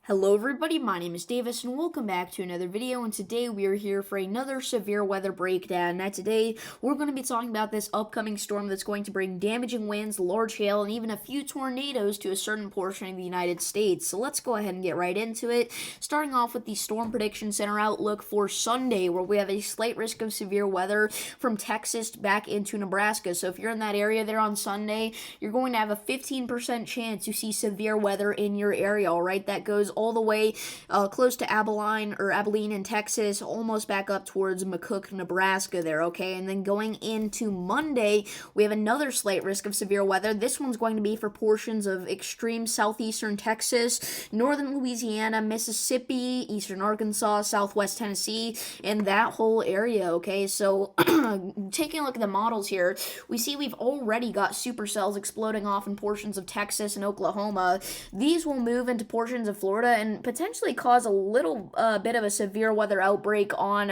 Hello everybody, my name is Davis and welcome back to another video, and today we are here for another severe weather breakdown. Now today we're going to be talking about this upcoming storm that's going to bring damaging winds, large hail, and even a few tornadoes to a certain portion of the United States. So let's go ahead and get right into it, starting off with the Storm Prediction Center outlook for Sunday, where we have a slight risk of severe weather from Texas back into Nebraska. So if you're in that area there on Sunday, you're going to have a 15% chance to see severe weather in your area, alright? That goes all the way close to Abilene in Texas, almost back up towards McCook, Nebraska there, okay? And then going into Monday, we have another slight risk of severe weather. This one's going to be for portions of extreme southeastern Texas, northern Louisiana, Mississippi, eastern Arkansas, southwest Tennessee, and that whole area, okay? So taking a look at the models here, we see we've already got supercells exploding off in portions of Texas and Oklahoma. These will move into portions of Florida and potentially cause a little bit of a severe weather outbreak on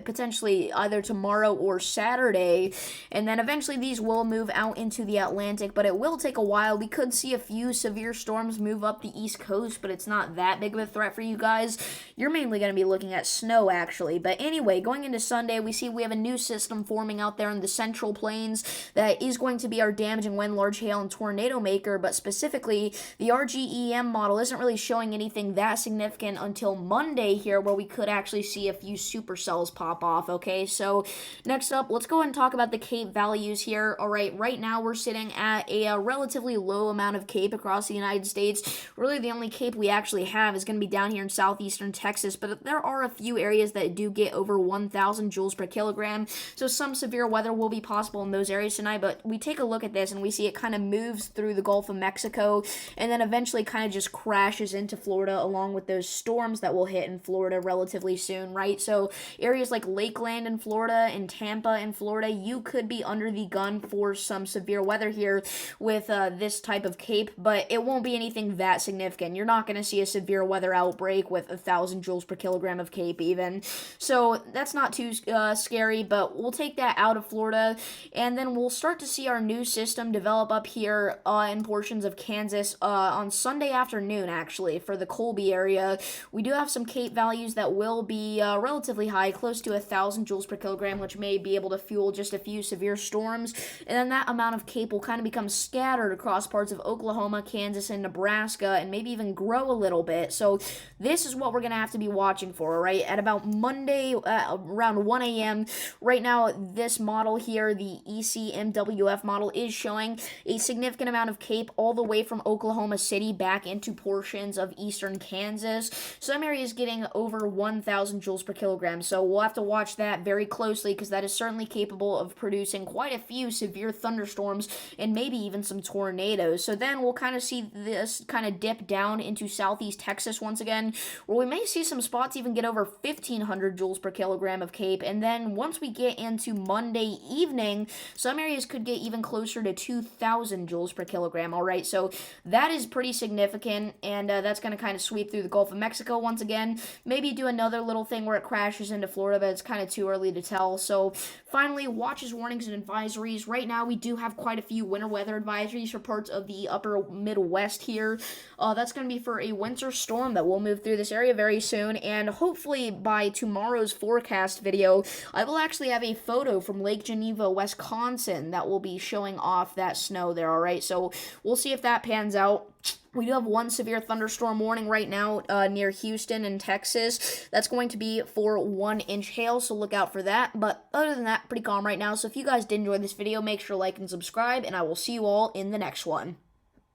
potentially either tomorrow or Saturday, and then eventually these will move out into the Atlantic, but it will take a while. We could see a few severe storms move up the East Coast, but it's not that big of a threat for you guys. You're mainly going to be looking at snow, actually. But anyway, going into Sunday, we see we have a new system forming out there in the Central Plains that is going to be our damaging wind, large hail, and tornado maker, but specifically, the RGEM model isn't really showing anything that significant until Monday here, where we could actually see a few supercells pop off, okay? So next up, let's go ahead and talk about the CAPE values here. All right, right now we're sitting at a relatively low amount of CAPE across the United States. Really, the only CAPE we actually have is going to be down here in southeastern Texas, but there are a few areas that do get over 1,000 joules per kilogram, so some severe weather will be possible in those areas tonight. But we take a look at this and we see it kind of moves through the Gulf of Mexico and then eventually kind of just crashes into Florida, along with those storms that will hit in Florida relatively soon, right? So areas like Lakeland in Florida and Tampa in Florida, you could be under the gun for some severe weather here with this type of CAPE, but it won't be anything that significant. You're not going to see a severe weather outbreak with 1,000 joules per kilogram of CAPE even. So that's not too scary, but we'll take that out of Florida, and then we'll start to see our new system develop up here in portions of Kansas on Sunday afternoon, actually, for the Colby area. We do have some CAPE values that will be relatively high, close to 1,000 joules per kilogram, which may be able to fuel just a few severe storms, and then that amount of CAPE will kind of become scattered across parts of Oklahoma, Kansas, and Nebraska, and maybe even grow a little bit. So this is what we're going to have to be watching for, right? At about Monday, around 1 a.m., right now, this model here, the ECMWF model, is showing a significant amount of CAPE all the way from Oklahoma City back into portions of eastern Kansas. Some areas getting over 1,000 joules per kilogram, so we'll have to watch that very closely because that is certainly capable of producing quite a few severe thunderstorms and maybe even some tornadoes. So then we'll kind of see this kind of dip down into southeast Texas once again, where we may see some spots even get over 1,500 joules per kilogram of CAPE, and then once we get into Monday evening, some areas could get even closer to 2,000 joules per kilogram, alright? So that is pretty significant, and that's going to kind of sweep through the Gulf of Mexico once again. Maybe do another little thing where it crashes into Florida, but it's kind of too early to tell. So finally, watches, warnings, and advisories. Right now, we do have quite a few winter weather advisories for parts of the upper Midwest here. That's going to be for a winter storm that will move through this area very soon, and hopefully by tomorrow's forecast video, I will actually have a photo from Lake Geneva, Wisconsin that will be showing off that snow there, alright? So we'll see if that pans out. We do have one severe thunderstorm warning right now near Houston in Texas. That's going to be for 1-inch hail, so look out for that. But other than that, pretty calm right now. So if you guys did enjoy this video, make sure to like and subscribe, and I will see you all in the next one.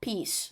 Peace.